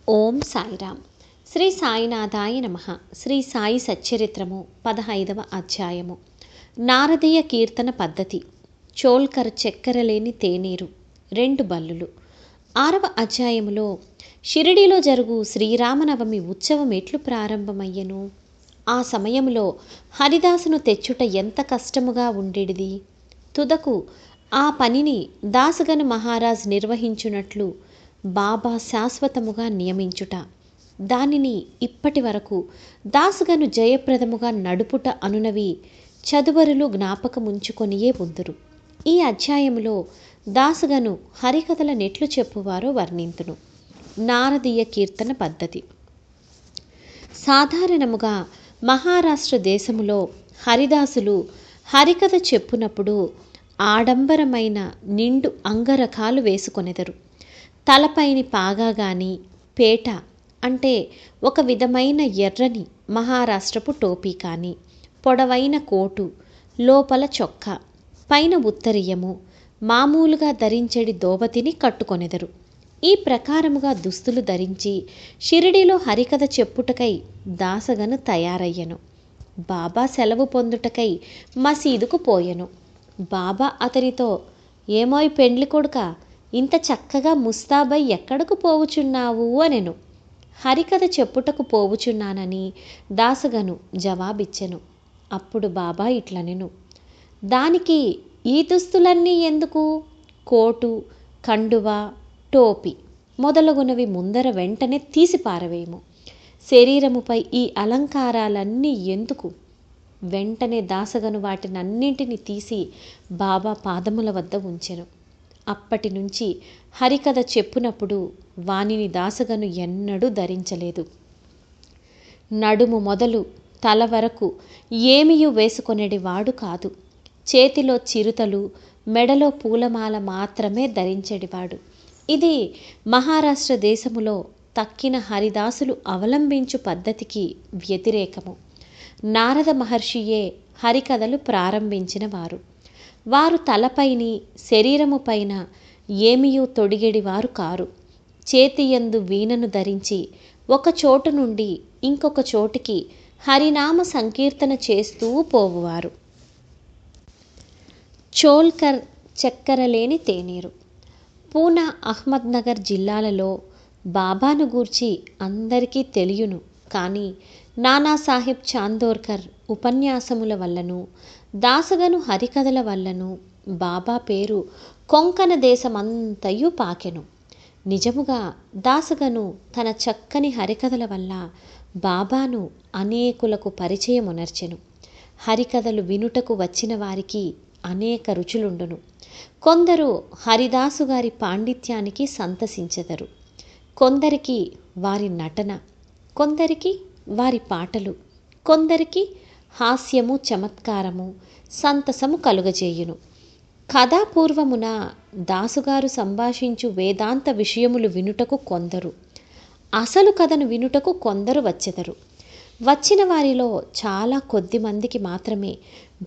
ఓం సాయిరామ్. శ్రీ సాయినాథాయ నమః. శ్రీ సాయి సచ్చరిత్రము 15వ అధ్యాయము. నారదీయ కీర్తన పద్ధతి. చోల్కర్ చక్కెరలేని తేనీరు 2 బల్లులు. 6వ అధ్యాయములో షిరిడీలో జరుగు శ్రీరామనవమి ఉత్సవం ఎట్లు ప్రారంభమయ్యను, ఆ సమయంలో హరిదాసును తెచ్చుట ఎంత కష్టముగా ఉండేడిది, తుదకు ఆ పనిని దాసగను మహారాజ్ నిర్వహించునట్లు బాబా శాశ్వతముగా నియమించుట, దానిని ఇప్పటి వరకు దాసగను జయప్రదముగా నడుపుట అనునవి చదువరులు జ్ఞాపకముంచుకొనియే ఉందురు. ఈ అధ్యాయములో దాసగను హరికథల నెట్లు చెప్పువారో వర్ణింతును. నారదీయ కీర్తన పద్ధతి. సాధారణముగా మహారాష్ట్ర దేశములో హరిదాసులు హరికథ చెప్పునప్పుడు ఆడంబరమైన నిండు అంగరకాలు వేసుకొనెదరు. తలపైని పాగా గాని, పేట అంటే ఒక విధమైన ఎర్రని మహారాష్ట్రపు టోపీ కానీ, పొడవైన కోటు, లోపల చొక్కా, పైన ఉత్తరీయము, మామూలుగా ధరించెడి దోవతిని కట్టుకొనెదరు. ఈ ప్రకారముగా దుస్తులు ధరించి షిరిడీలో హరికథ చెప్పుటకై దాసగను తయారయ్యను. బాబా సెలవు పొందుటకై మసీదుకు పోయెను. బాబా అతనితో, ఏమోయ్ పెండ్లి కొడుక, ఇంత చక్కగా ముస్తాబై ఎక్కడకు పోవుచున్నావు అనెను. హరికథ చెప్పుటకు పోవుచున్నానని దాసగను జవాబిచ్చెను. అప్పుడు బాబా ఇట్లనెను, దానికి ఈ దుస్తులన్నీ ఎందుకు? కోటు, కండువా, టోపీ మొదలగునవి ముందర వెంటనే తీసి పారవేయము. శరీరముపై ఈ అలంకారాలన్నీ ఎందుకు? వెంటనే దాసగను వాటినన్నింటినీ తీసి బాబా పాదముల వద్ద ఉంచెను. అప్పటి నుంచి హరికథ చెప్పునప్పుడు వానిని దాసగను ఎన్నడూ ధరించలేదు. నడుము మొదలు తల వరకు ఏమియూ వేసుకొనేడివాడు కాదు. చేతిలో చిరుతలు, మెడలో పూలమాల మాత్రమే ధరించెడివాడు. ఇది మహారాష్ట్ర దేశములో తక్కిన హరిదాసులు అవలంబించు పద్ధతికి వ్యతిరేకము. నారద మహర్షియే హరికథలు ప్రారంభించిన వారు. వారు తలపైని, శరీరము పైన ఏమియూ తొడిగెడివారు కారు. చేతియందు వీణను ధరించి ఒక చోటు నుండి ఇంకొక చోటికి హరినామ సంకీర్తన చేస్తూ పోవువారు. చోల్కర్ చక్కెరలేని తేనీరు. పూనా, అహ్మద్నగర్ జిల్లాలలో బాబాను గూర్చి అందరికీ తెలియను. కానీ నానాసాహెబ్ చాందోర్కర్ ఉపన్యాసముల వల్లను, దాసగను హరికథల వల్లను బాబా పేరు కొంకణ దేశమంతయు పాకెను. నిజముగా దాసగను తన చక్కని హరికథల వల్ల బాబాను అనేకులకు పరిచయమునర్చెను. హరికథలు వినుటకు వచ్చిన వారికి అనేక రుచులుండును. కొందరు హరిదాసు గారి పాండిత్యానికి సంతసించెదరు. కొందరికి వారి నటన, కొందరికి వారి పాటలు, కొందరికి హాస్యము, చమత్కారము, సంతసము కలుగజేయును. కథాపూర్వమున దాసుగారు సంభాషించు వేదాంత విషయములు వినుటకు కొందరు, అసలు కథను వినుటకు కొందరు వచ్చెదరు. వచ్చిన వారిలో చాలా కొద్ది మందికి మాత్రమే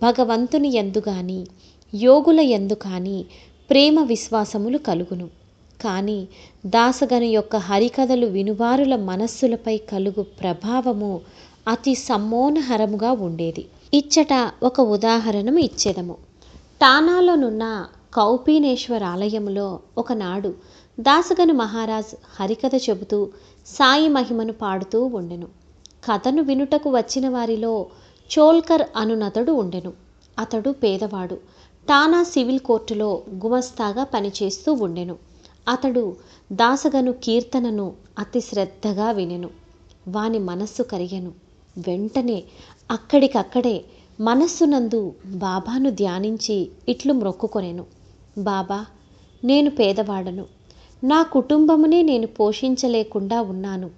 భగవంతుని యందు గాని, యోగుల యందు కానీ ప్రేమ విశ్వాసములు కలుగును. కానీ దాసగను యొక్క హరికథలు వినువారుల మనస్సులపై కలుగు ప్రభావము అతి సమ్మోహనహరముగా ఉండేది. ఇచ్చట ఒక ఉదాహరణము ఇచ్చేదము. టానాలోనున్న కౌపీనేశ్వర ఆలయములో ఒకనాడు దాసగను మహారాజ్ హరికథ చెబుతూ సాయి మహిమను పాడుతూ ఉండెను. కథను వినుటకు వచ్చిన వారిలో చోల్కర్ అనునతడు ఉండెను. అతడు పేదవాడు. టానా సివిల్ కోర్టులో గుమస్తాగా పనిచేస్తూ ఉండెను. అతడు దాసగను కీర్తనను అతి శ్రద్ధగా వినెను. వాని మనస్సు కరిగెను. వెంటనే అక్కడికక్కడే మనస్సునందు బాబాను ధ్యానించి ఇట్లు మ్రొక్కుకొనెను. బాబా, నేను పేదవాడను. నా కుటుంబమునే నేను పోషించలేకుండా ఉన్నాను.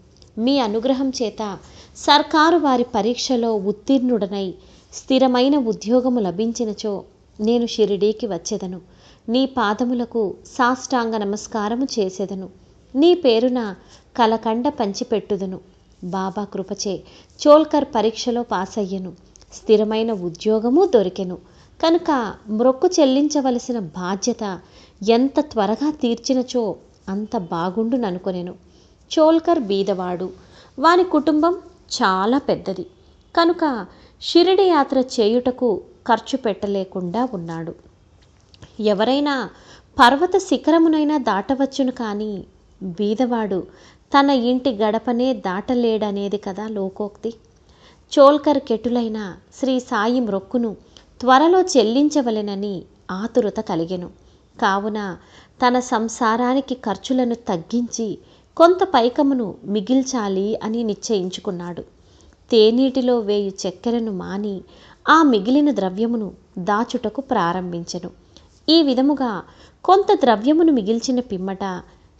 మీ అనుగ్రహం చేత సర్కారు వారి పరీక్షలో ఉత్తీర్ణుడనై స్థిరమైన ఉద్యోగము లభించినచో నేను షిరిడీకి వచ్చెదను. నీ పాదములకు సాష్టాంగ నమస్కారము చేసెదను. నీ పేరున కలకండ పంచిపెట్టుదును. బాబా కృపచే చోల్కర్ పరీక్షలో పాసయ్యను. స్థిరమైన ఉద్యోగము దొరికెను. కనుక మ్రొక్కు చెల్లించవలసిన బాధ్యత ఎంత త్వరగా తీర్చినచో అంత బాగుండుననుకొనెను. చోల్కర్ బీదవాడు. వాని కుటుంబం చాలా పెద్దది కనుక షిరిడి యాత్ర చేయుటకు ఖర్చు పెట్టలేకుండా ఉన్నాడు. ఎవరైనా పర్వత శిఖరమునైనా దాటవచ్చును, కానీ బీదవాడు తన ఇంటి గడపనే దాటలేడనేది కదా లోకోక్తి. చోల్కర్ కెటులైన శ్రీ సాయి మ్రొక్కును త్వరలో చెల్లించవలెనని ఆతురత కలిగెను. కావున తన సంసారానికి ఖర్చులను తగ్గించి కొంత పైకమును మిగిల్చాలి అని నిశ్చయించుకున్నాడు. తేనీటిలో వేయు చక్కెరను మాని ఆ మిగిలిన ద్రవ్యమును దాచుటకు ప్రారంభించెను. ఈ విధముగా కొంత ద్రవ్యమును మిగిల్చిన పిమ్మట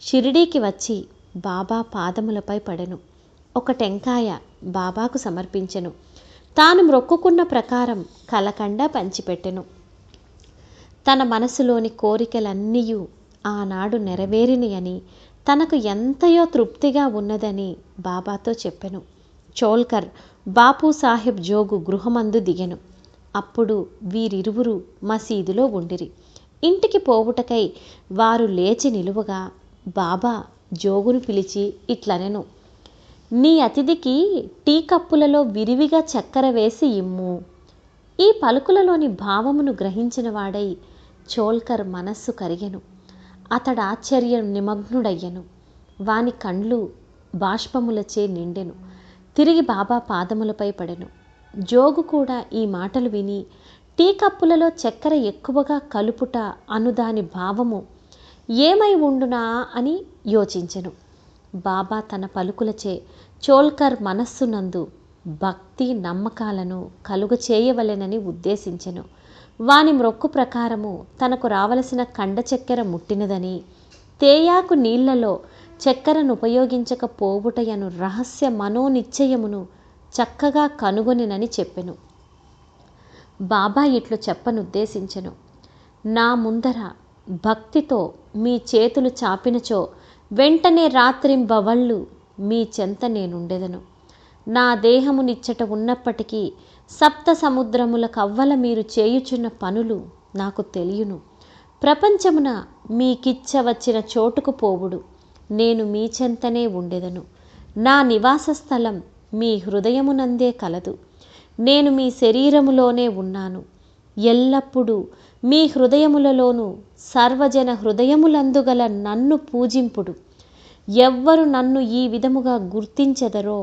షిరిడీకి వచ్చి బాబా పాదములపై పడెను. ఒక టెంకాయ బాబాకు సమర్పించెను. తాను మ్రొక్కుకున్న ప్రకారం కలకండ పంచిపెట్టెను. తన మనసులోని కోరికలన్నీయూ ఆనాడు నెరవేరినయని, తనకు ఎంతయో తృప్తిగా ఉన్నదని బాబాతో చెప్పెను. చోల్కర్ బాపు సాహెబ్ జోగు గృహమందు దిగెను. అప్పుడు వీరిరువురు మసీదులో ఉండిరి. ఇంటికి పోవుటకై వారు లేచి నిలువగా బాబా జోగును పిలిచి ఇట్లనెను, నీ అతిథికి టీ కప్పులలో విరివిగా చక్కెర వేసి ఇమ్ము. ఈ పలుకులలోని భావమును గ్రహించిన వాడై చోల్కర్ మనస్సు కరిగెను. అతడు ఆశ్చర్యం నిమగ్నుడయ్యెను. వాని కండ్లు బాష్పములచే నిండెను. తిరిగి బాబా పాదములపై పడెను. జోగు కూడా ఈ మాటలు విని టీ కప్పులలో చక్కెర ఎక్కువగా కలుపుట అనుదాని భావము ఏమై ఉండునా అని యోచించెను. బాబా తన పలుకులచే చోల్కర్ మనస్సునందు భక్తి నమ్మకాలను కలుగచేయవలెనని ఉద్దేశించెను. వాని మ్రొక్కు ప్రకారము తనకు రావలసిన కండ చక్కెర ముట్టినదని, తేయాకు నీళ్లలో చక్కెరను ఉపయోగించకపోవుటయను రహస్య మనోనిశ్చయమును చక్కగా కనుగొనినని చెప్పెను. బాబా ఇట్లు చెప్పనుద్దేశించెను, నా ముందర భక్తితో మీ చేతులు చాపినచో వెంటనే రాత్రింబవళ్ళు మీ చెంత నేనుండెదను. నా దేహమునిచ్చట ఉన్నప్పటికీ సప్త సముద్రముల కవ్వల మీరు చేయుచున్న పనులు నాకు తెలియను. ప్రపంచమున మీకిచ్చవచ్చిన చోటుకు పోవుడు నేను మీ చెంతనే ఉండెదను. నా నివాస స్థలం మీ హృదయమునందే కలదు. నేను మీ శరీరములోనే ఉన్నాను. ఎల్లప్పుడూ మీ హృదయములలోనూ సర్వజన హృదయములందుగల నన్ను పూజింపుడు. ఎవ్వరు నన్ను ఈ విధముగా గుర్తించెదరో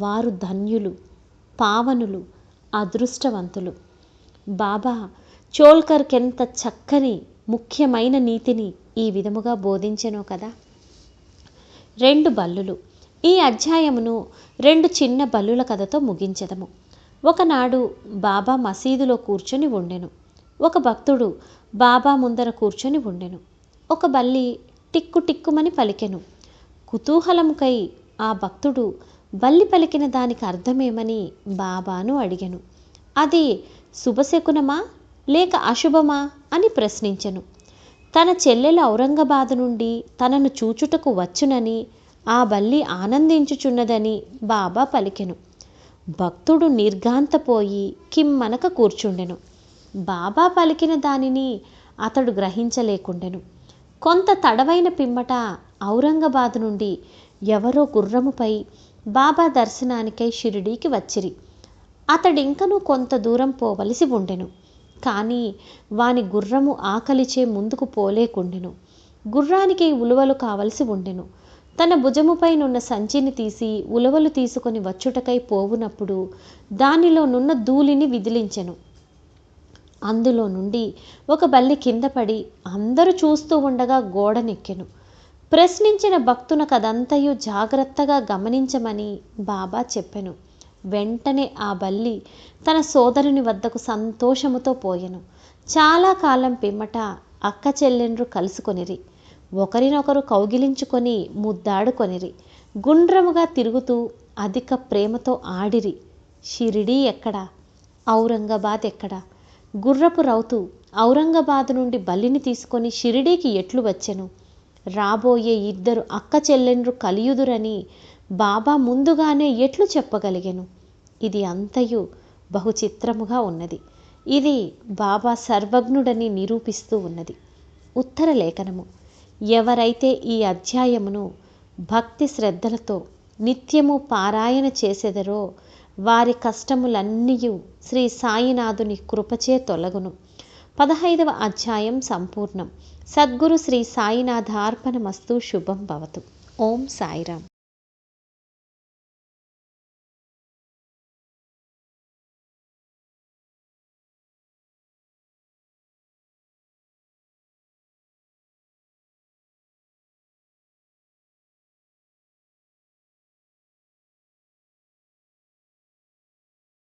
వారు ధన్యులు, పావనులు, అదృష్టవంతులు. బాబా చోల్కర్కెంత చక్కని ముఖ్యమైన నీతిని ఈ విధముగా బోధించెనో కదా. 2 బల్లులు. ఈ అధ్యాయమును 2 చిన్న బల్లుల కథతో ముగించెదము. ఒకనాడు బాబా మసీదులో కూర్చొని ఉండెను. ఒక భక్తుడు బాబా ముందర కూర్చొని ఉండెను. ఒక బల్లి టిక్కు టిక్కుమని పలికెను. కుతూహలముకై ఆ భక్తుడు బల్లి పలికిన దానికి అర్థమేమని బాబాను అడిగెను. అది శుభశకునమా లేక అశుభమా అని ప్రశ్నించెను. తన చెల్లెలు ఔరంగాబాదు నుండి తనను చూచుటకు వచ్చునని, ఆ బల్లి ఆనందించుచున్నదని బాబా పలికెను. భక్తుడు నిర్ఘాంతపోయి కిమ్మనక కూర్చుండెను. బాబా పలికిన దానిని అతడు గ్రహించలేకుండెను. కొంత తడవైన పిమ్మట ఔరంగాబాదు నుండి ఎవరో గుర్రముపై బాబా దర్శనానికై షిరిడీకి వచ్చిరి. అతడింకనూ కొంత దూరం పోవలసి ఉండెను. కానీ వాని గుర్రము ఆకలిచే ముందుకు పోలేకుండెను. గుర్రానికి ఉలువలు కావలసి ఉండెను. తన భుజముపైనున్న సంచిని తీసి ఉలవలు తీసుకొని వచ్చుటకై పోవునప్పుడు దానిలో నున్న ధూళిని విదిలించెను. అందులో నుండి ఒక బల్లి కింద పడి అందరూ చూస్తూ ఉండగా గోడనెక్కెను. ప్రశ్నించిన భక్తునకదంతయు జాగ్రత్తగా గమనించమని బాబా చెప్పెను. వెంటనే ఆ బల్లి తన సోదరుని వద్దకు సంతోషముతో పోయెను. చాలా కాలం పిమ్మట అక్క చెల్లెండ్రు కలుసుకొనిరి. ఒకరినొకరు కౌగిలించుకొని ముద్దాడుకొనిరి. గుండ్రముగా తిరుగుతూ అధిక ప్రేమతో ఆడిరి. షిరిడీ ఎక్కడా, ఔరంగాబాద్ ఎక్కడా? గుర్రపు రౌతు ఔరంగాబాదు నుండి బల్లిని తీసుకొని షిరిడీకి ఎట్లు వచ్చెను? రాబోయే 2 అక్క చెల్లెండ్రు కలియుదురని బాబా ముందుగానే ఎట్లు చెప్పగలిగెను? ఇది అంతయు బహు చిత్రముగా ఉన్నది. ఇది బాబా సర్వజ్ఞుడని నిరూపిస్తూ ఉన్నది. ఉత్తర లేఖనము. ఎవరైతే ఈ అధ్యాయమును భక్తి శ్రద్ధలతో నిత్యము పారాయణ చేసెదరో వారి కష్టములన్నీయు శ్రీ సాయినాథుని కృపచే తొలగును. 15వ అధ్యాయం సంపూర్ణం. సద్గురు శ్రీ సాయినాథార్పణమస్తు. శుభం భవతు. ఓం సాయిరామ్.